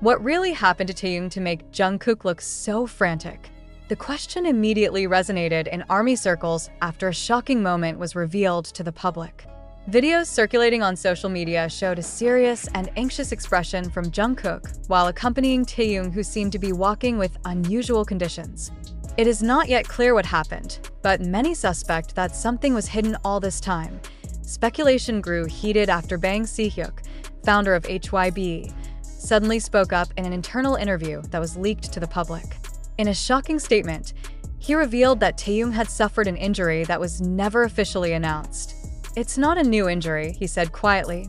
What really happened to Taehyung to make Jungkook look so frantic? The question immediately resonated in ARMY circles after a shocking moment was revealed to the public. Videos circulating on social media showed a serious and anxious expression from Jungkook while accompanying Taehyung, who seemed to be walking with unusual conditions. It is not yet clear what happened, but many suspect that something was hidden all this time. Speculation grew heated after Si-Hyuk, founder of HYB, suddenly spoke up in an internal interview that was leaked to the public. In a shocking statement, he revealed that Taehyung had suffered an injury that was never officially announced. "It's not a new injury," he said quietly,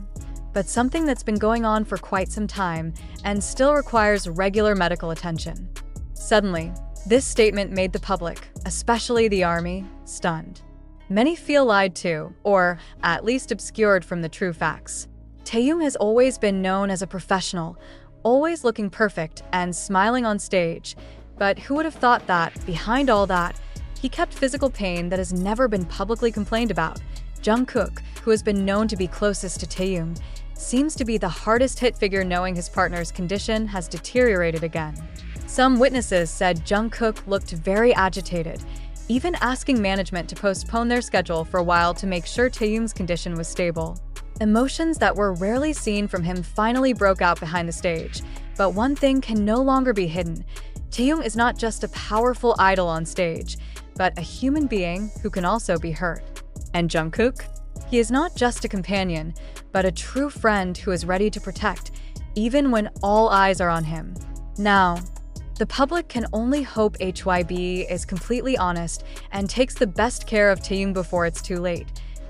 "but something that's been going on for quite some time and still requires regular medical attention." Suddenly, this statement made the public, especially the ARMY, stunned. Many feel lied to, or at least obscured from the true facts. Taehyung has always been known as a professional, always looking perfect and smiling on stage. But who would have thought that, behind all that, he kept physical pain that has never been publicly complained about? Jungkook, who has been known to be closest to Taehyung, seems to be the hardest hit figure, knowing his partner's condition has deteriorated again. Some witnesses said Jungkook looked very agitated, even asking management to postpone their schedule for a while to make sure Taehyung's condition was stable. Emotions that were rarely seen from him finally broke out behind the stage. But one thing can no longer be hidden. Taehyung is not just a powerful idol on stage, but a human being who can also be hurt. And Jungkook? He is not just a companion, but a true friend who is ready to protect, even when all eyes are on him. Now, the public can only hope HYB is completely honest and takes the best care of Taehyung before it's too late.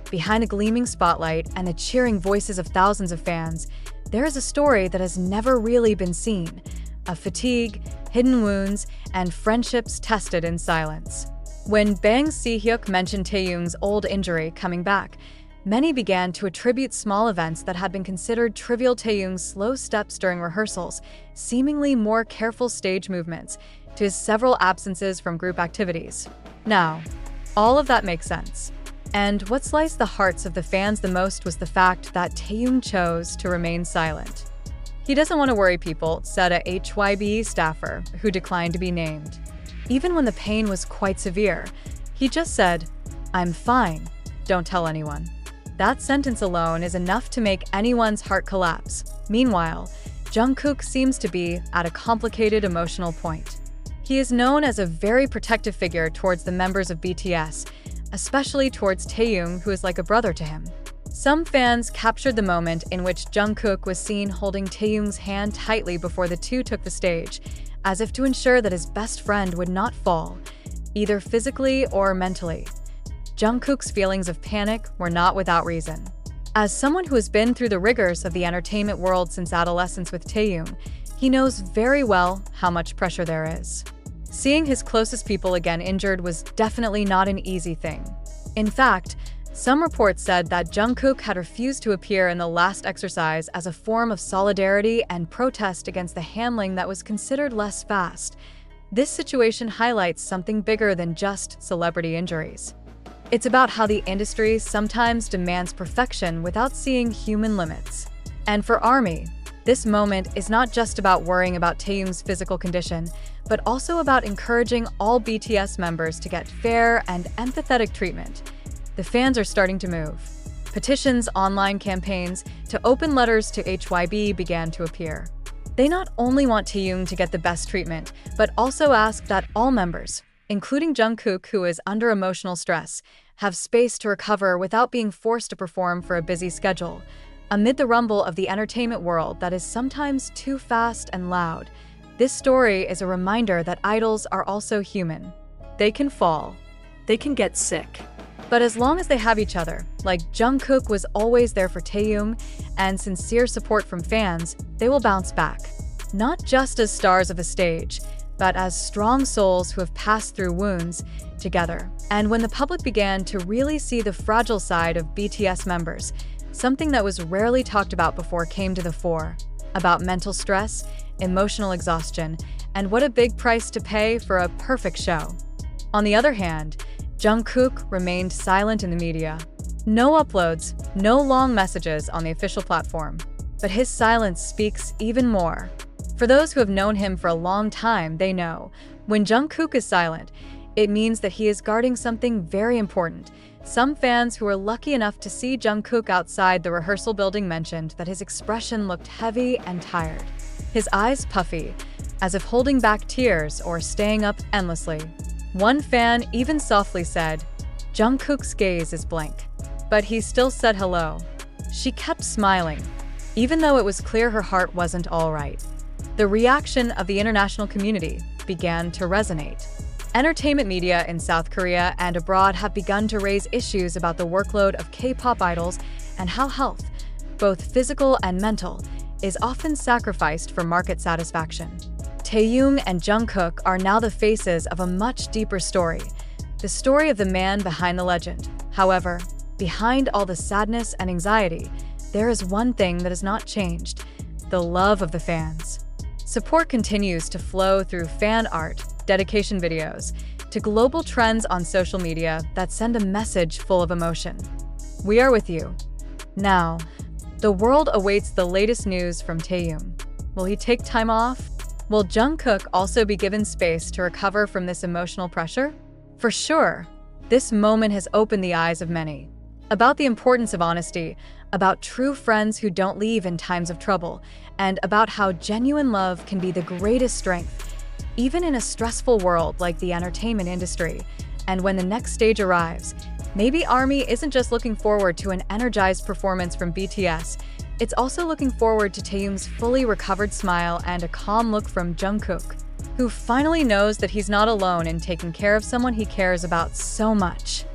Behind the gleaming spotlight and the cheering voices of thousands of fans, there is a story that has never really been seen: of fatigue, hidden wounds, and friendships tested in silence. When Si-Hyuk mentioned Taehyung's old injury coming back, many began to attribute small events that had been considered trivial, Taehyung's slow steps during rehearsals, seemingly more careful stage movements, to his several absences from group activities. Now, all of that makes sense. And what sliced the hearts of the fans the most was the fact that Taehyung chose to remain silent. "He doesn't want to worry people," said a HYB staffer who declined to be named. Even when the pain was quite severe, he just said, "I'm fine, don't tell anyone." That sentence alone is enough to make anyone's heart collapse. Meanwhile, Jungkook seems to be at a complicated emotional point. He is known as a very protective figure towards the members of BTS, especially towards Taehyung, who is like a brother to him. Some fans captured the moment in which Jungkook was seen holding Taehyung's hand tightly before the two took the stage, as if to ensure that his best friend would not fall, either physically or mentally. Jungkook's feelings of panic were not without reason. As someone who has been through the rigors of the entertainment world since adolescence with Taehyung, he knows very well how much pressure there is. Seeing his closest people again injured was definitely not an easy thing. In fact, some reports said that Jungkook had refused to appear in the last exercise as a form of solidarity and protest against the handling that was considered less fast. This situation highlights something bigger than just celebrity injuries. It's about how the industry sometimes demands perfection without seeing human limits. And for ARMY, this moment is not just about worrying about Taehyung's physical condition, but also about encouraging all BTS members to get fair and empathetic treatment. The fans are starting to move. Petitions, online campaigns, to open letters to HYB began to appear. They not only want Taehyung to get the best treatment, but also ask that all members, including Jungkook, who is under emotional stress, have space to recover without being forced to perform for a busy schedule. Amid the rumble of the entertainment world that is sometimes too fast and loud, this story is a reminder that idols are also human. They can fall. They can get sick. But as long as they have each other, like Jungkook was always there for Taehyung, and sincere support from fans, they will bounce back. Not just as stars of a stage, but as strong souls who have passed through wounds together. And when the public began to really see the fragile side of BTS members, something that was rarely talked about before came to the fore, about mental stress, emotional exhaustion, and what a big price to pay for a perfect show. On the other hand, Jungkook remained silent in the media. No uploads, no long messages on the official platform. But his silence speaks even more. For those who have known him for a long time, they know, when Jungkook is silent, it means that he is guarding something very important. Some fans who were lucky enough to see Jungkook outside the rehearsal building mentioned that his expression looked heavy and tired. His eyes puffy, as if holding back tears or staying up endlessly. One fan even softly said, "Jungkook's gaze is blank." But he still said hello. She kept smiling, even though it was clear her heart wasn't all right. The reaction of the international community began to resonate. Entertainment media in South Korea and abroad have begun to raise issues about the workload of K-pop idols and how health, both physical and mental, is often sacrificed for market satisfaction. Taehyung and Jungkook are now the faces of a much deeper story, the story of the man behind the legend. However, behind all the sadness and anxiety, there is one thing that has not changed: the love of the fans. Support continues to flow through fan art, dedication videos, to global trends on social media that send a message full of emotion. We are with you. Now, the world awaits the latest news from Taehyung. Will he take time off? Will Jungkook also be given space to recover from this emotional pressure? For sure, this moment has opened the eyes of many. About the importance of honesty, about true friends who don't leave in times of trouble, and about how genuine love can be the greatest strength, even in a stressful world like the entertainment industry. And when the next stage arrives, maybe ARMY isn't just looking forward to an energized performance from BTS, it's also looking forward to Taehyung's fully recovered smile and a calm look from Jungkook, who finally knows that he's not alone in taking care of someone he cares about so much.